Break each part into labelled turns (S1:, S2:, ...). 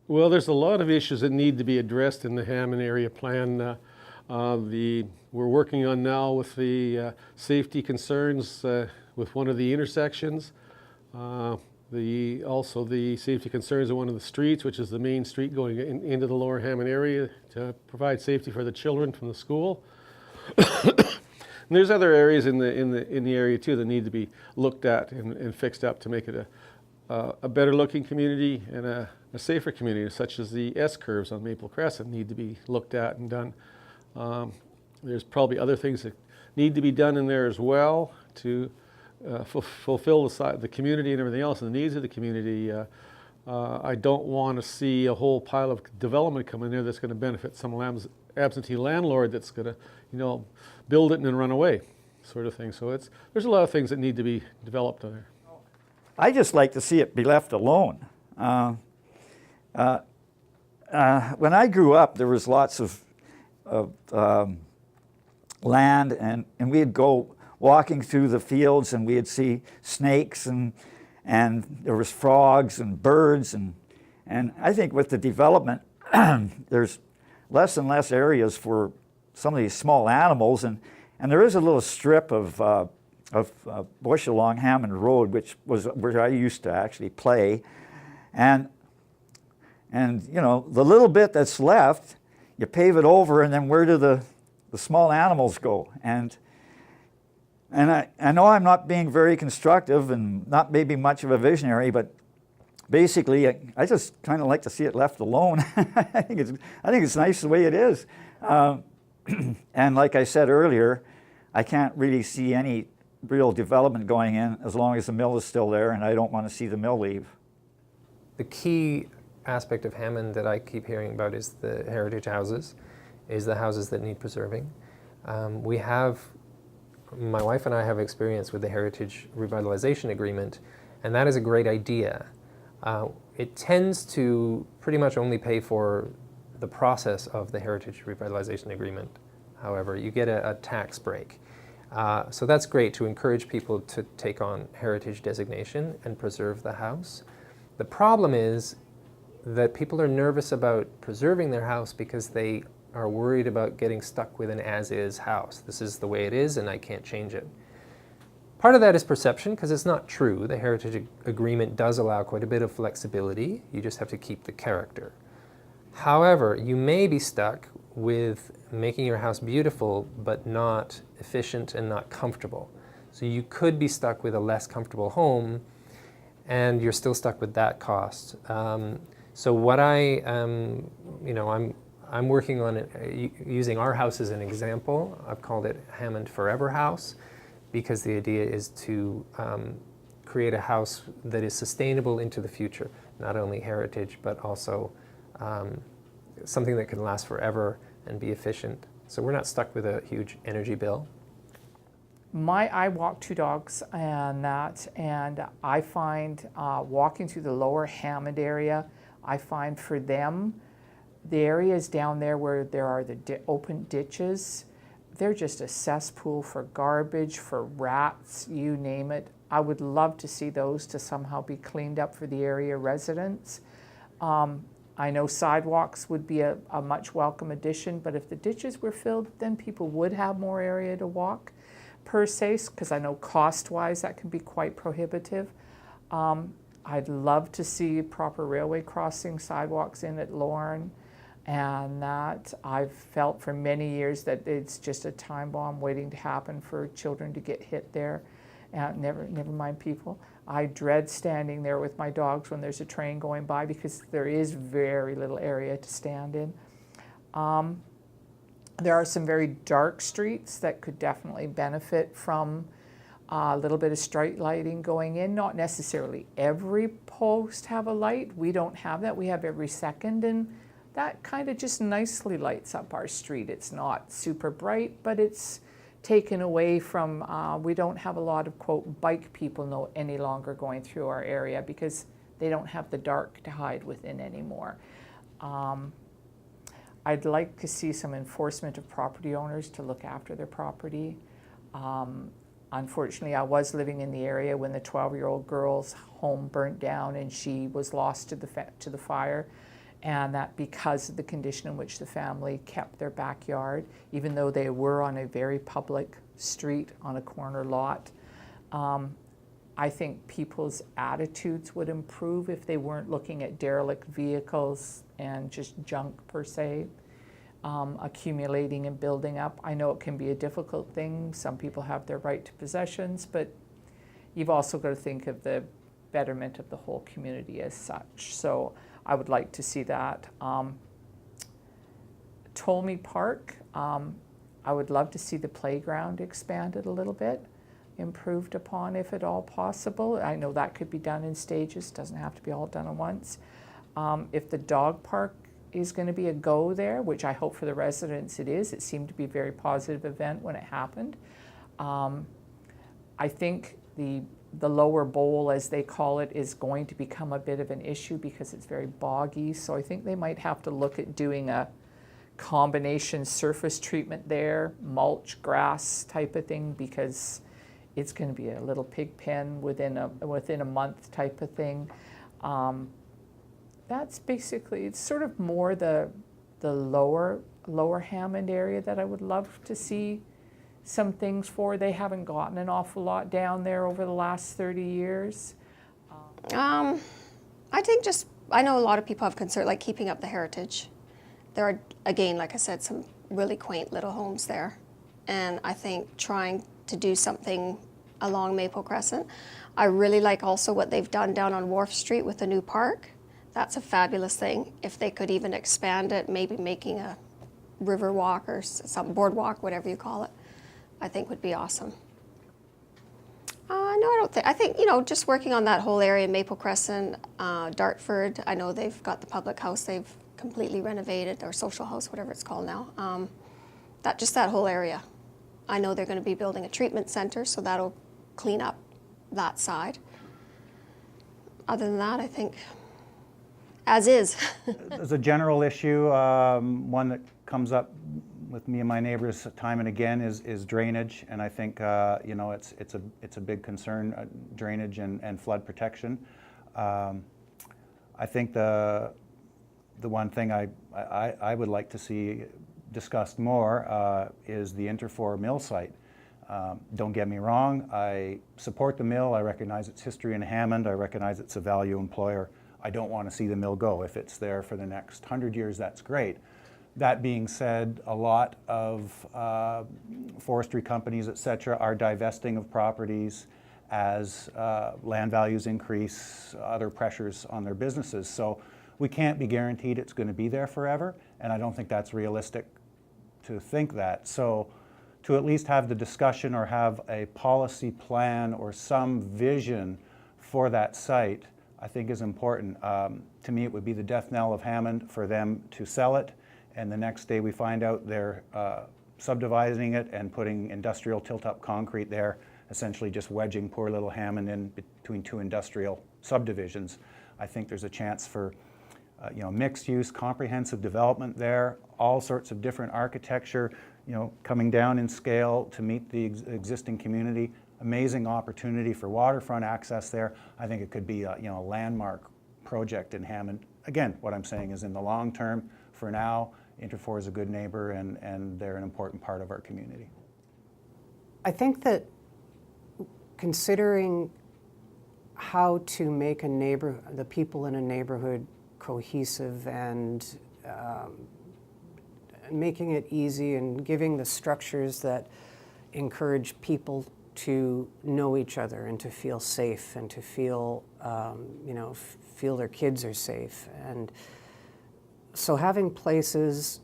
S1: Well, there's a lot of issues that need to be addressed in the Hammond Area Plan. We're working on now with the safety concerns with one of the intersections. Also the safety concerns of one of the streets, which is the main street going into the lower Hammond area to provide safety for the children from the school. And there's other areas in the area too that need to be looked at and fixed up to make it a better looking community and a safer community, such as the S-curves on Maple Crescent need to be looked at and done. There's probably other things that need to be done in there as well to fulfill the community and everything else and the needs of the community. I don't want to see a whole pile of development come in there that's going to benefit some absentee landlord that's going to, build it and then run away, sort of thing. So there's a lot of things that need to be developed on there.
S2: I just like to see it be left alone. When I grew up, there was lots of land, and we'd go walking through the fields, and we'd see snakes, and there was frogs and birds, and I think with the development, there's less and less areas for some of these small animals, and there is a little strip of bush along Hammond Road, which was where I used to actually play, and the little bit that's left, you pave it over, and then where do the small animals go? And I know I'm not being very constructive and not maybe much of a visionary, but basically I just kind of like to see it left alone. I think it's nice the way it is. And like I said earlier, I can't really see any real development going in as long as the mill is still there, and I don't want to see the mill leave.
S3: The key aspect of Hammond that I keep hearing about is the heritage houses, is the houses that need preserving. My wife and I have experience with the Heritage Revitalization Agreement, and that is a great idea. It tends to pretty much only pay for the process of the Heritage Revitalization Agreement. However, you get a tax break. So that's great to encourage people to take on heritage designation and preserve the house. The problem is that people are nervous about preserving their house because they are worried about getting stuck with an as-is house. This is the way it is and I can't change it. Part of that is perception, because it's not true. The Heritage Agreement does allow quite a bit of flexibility. You just have to keep the character. However, you may be stuck with making your house beautiful but not efficient and not comfortable. So you could be stuck with a less comfortable home and you're still stuck with that cost. So what I'm working on it, using our house as an example. I've called it Hammond Forever House, because the idea is to create a house that is sustainable into the future, not only heritage, but also something that can last forever and be efficient. So we're not stuck with a huge energy bill.
S4: I walk two dogs and I find walking through the lower Hammond area, I find for them, the areas down there where there are the open ditches, they're just a cesspool for garbage, for rats, you name it. I would love to see those to somehow be cleaned up for the area residents. I know sidewalks would be a much welcome addition, but if the ditches were filled, then people would have more area to walk per se, because I know cost-wise that can be quite prohibitive. I'd love to see proper railway crossing sidewalks in at Lorne, and that I've felt for many years that it's just a time bomb waiting to happen for children to get hit there. Never mind people. I dread standing there with my dogs when there's a train going by because there is very little area to stand in. There are some very dark streets that could definitely benefit from a little bit of street lighting going in. Not necessarily every post have a light. We don't have that. We have every second, and that kind of just nicely lights up our street. It's not super bright, but it's taken away from, we don't have a lot of, quote, bike people any longer going through our area because they don't have the dark to hide within anymore. I'd like to see some enforcement of property owners to look after their property. Unfortunately, I was living in the area when the 12-year-old girl's home burnt down and she was lost to the fire. and that because of the condition in which the family kept their backyard, even though they were on a very public street on a corner lot, I think people's attitudes would improve if they weren't looking at derelict vehicles and just junk per se, accumulating and building up. I know it can be a difficult thing. Some people have their right to possessions, but you've also got to think of the betterment of the whole community as such. So I would like to see that. Tolmie Park, I would love to see the playground expanded a little bit, improved upon if at all possible. I know that could be done in stages, doesn't have to be all done at once. If the dog park is going to be a go there, which I hope for the residents it is, it seemed to be a very positive event when it happened. I think the lower bowl, as they call it, is going to become a bit of an issue because it's very boggy. So I think they might have to look at doing a combination surface treatment there, mulch, grass type of thing, because it's going to be a little pig pen within a month type of thing. That's basically, it's sort of more the lower Hammond area that I would love to see some things for. They haven't gotten an awful lot down there over the last 30 years.
S5: I think I know a lot of people have concern, like keeping up the heritage. There are, again, like I said, some really quaint little homes there. And I think trying to do something along Maple Crescent. I really like also what they've done down on Wharf Street with the new park. That's a fabulous thing. If they could even expand it, maybe making a river walk or some boardwalk, whatever you call it, I think would be awesome. No, I don't think. I think, just working on that whole area, Maple Crescent, Dartford, I know they've got the public house they've completely renovated, or social house, whatever it's called now. That whole area. I know they're going to be building a treatment center, so that'll clean up that side. Other than that, I think as is.
S6: There's a general issue, one that comes up with me and my neighbors time and again is drainage, and I think it's a big concern, drainage and flood protection. I think the one thing I would like to see discussed more is the Interfor mill site. Don't get me wrong, I support the mill. I recognize its history in Hammond. I recognize it's a value employer. I don't want to see the mill go. If it's there for the next 100 years, that's great. That being said, a lot of forestry companies, et cetera, are divesting of properties as land values increase, other pressures on their businesses. So we can't be guaranteed it's going to be there forever, and I don't think that's realistic to think that. So to at least have the discussion or have a policy plan or some vision for that site, I think is important. To me, it would be the death knell of Hammond for them to sell it, and the next day we find out they're subdividing it and putting industrial tilt-up concrete there, essentially just wedging poor little Hammond in between two industrial subdivisions. I think there's a chance for mixed-use, comprehensive development there, all sorts of different architecture, coming down in scale to meet the existing community. Amazing opportunity for waterfront access there. I think it could be a landmark project in Hammond. Again, what I'm saying is in the long term, for now, Interfor is a good neighbor and they're an important part of our community.
S7: I think that considering how to make the people in a neighborhood cohesive and making it easy and giving the structures that encourage people to know each other and to feel safe and to feel, feel their kids are safe. And so having places,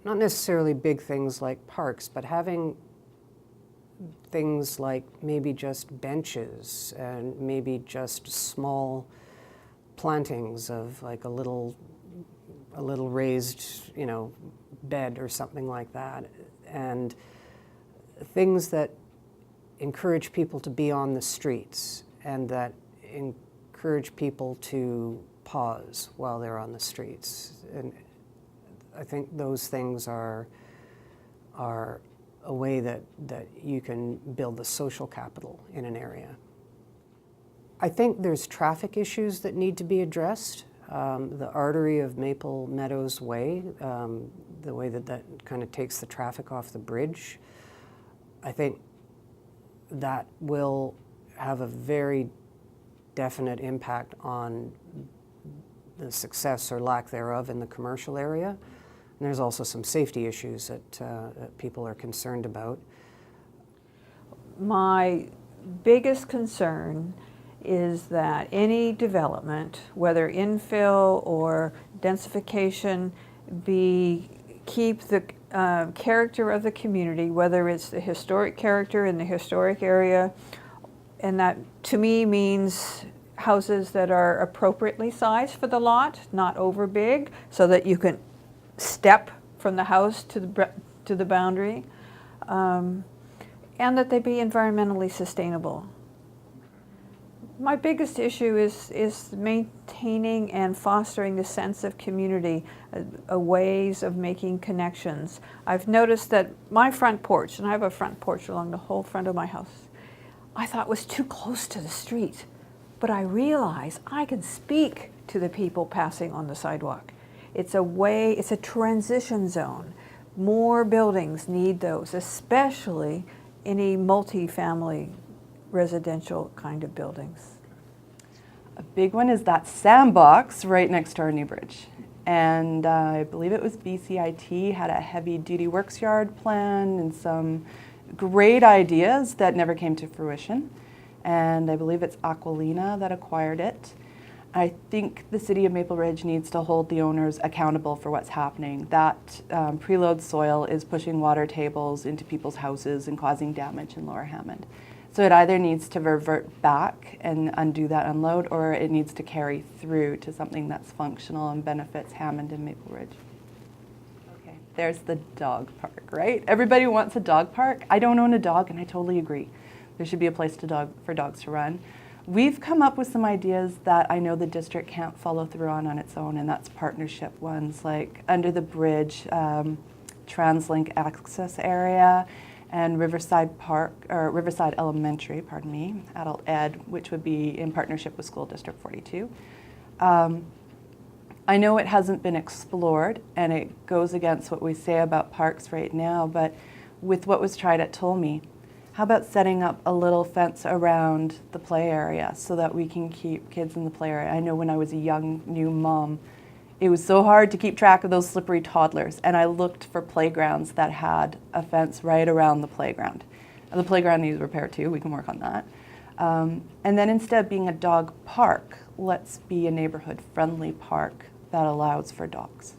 S7: not necessarily big things like parks, but having things like maybe just benches and maybe just small plantings of like a little raised, bed or something like that, and things that encourage people to be on the streets and that encourage people to pause while they're on the streets. And I think those things are a way that you can build the social capital in an area. I think there's traffic issues that need to be addressed. The artery of Maple Meadows Way, the way that that kind of takes the traffic off the bridge, I think that will have a very definite impact on the success or lack thereof in the commercial area. And there's also some safety issues that people are concerned about.
S8: My biggest concern is that any development, whether infill or densification, keep the character of the community, whether it's the historic character in the historic area, and that to me means houses that are appropriately sized for the lot, not over big, so that you can step from the house to the boundary, and that they be environmentally sustainable. My biggest issue is maintaining and fostering the sense of community, ways of making connections. I've noticed that my front porch, and I have a front porch along the whole front of my house, I thought was too close to the street. But I realize I can speak to the people passing on the sidewalk. It's a transition zone. More buildings need those, especially any multi-family residential kind of buildings.
S9: A big one is that sandbox right next to our new bridge. And I believe it was BCIT had a heavy duty works yard plan and some great ideas that never came to fruition. And I believe it's Aquilina that acquired it. I think the city of Maple Ridge needs to hold the owners accountable for what's happening. That preload soil is pushing water tables into people's houses and causing damage in Lower Hammond. So it either needs to revert back and undo that unload, or it needs to carry through to something that's functional and benefits Hammond and Maple Ridge. Okay, there's the dog park, right? Everybody wants a dog park. I don't own a dog, and I totally agree. There should be a place for dogs to run. We've come up with some ideas that I know the district can't follow through on its own, and that's partnership ones, like under the bridge, TransLink access area, and Riverside Park, or Riverside Elementary, pardon me, adult ed, which would be in partnership with School District 42. I know it hasn't been explored, and it goes against what we say about parks right now, but with what was tried at Tolme, how about setting up a little fence around the play area so that we can keep kids in the play area? I know when I was a young, new mom, it was so hard to keep track of those slippery toddlers, and I looked for playgrounds that had a fence right around the playground. And the playground needs repair too, we can work on that. And then instead of being a dog park, let's be a neighborhood-friendly park that allows for dogs.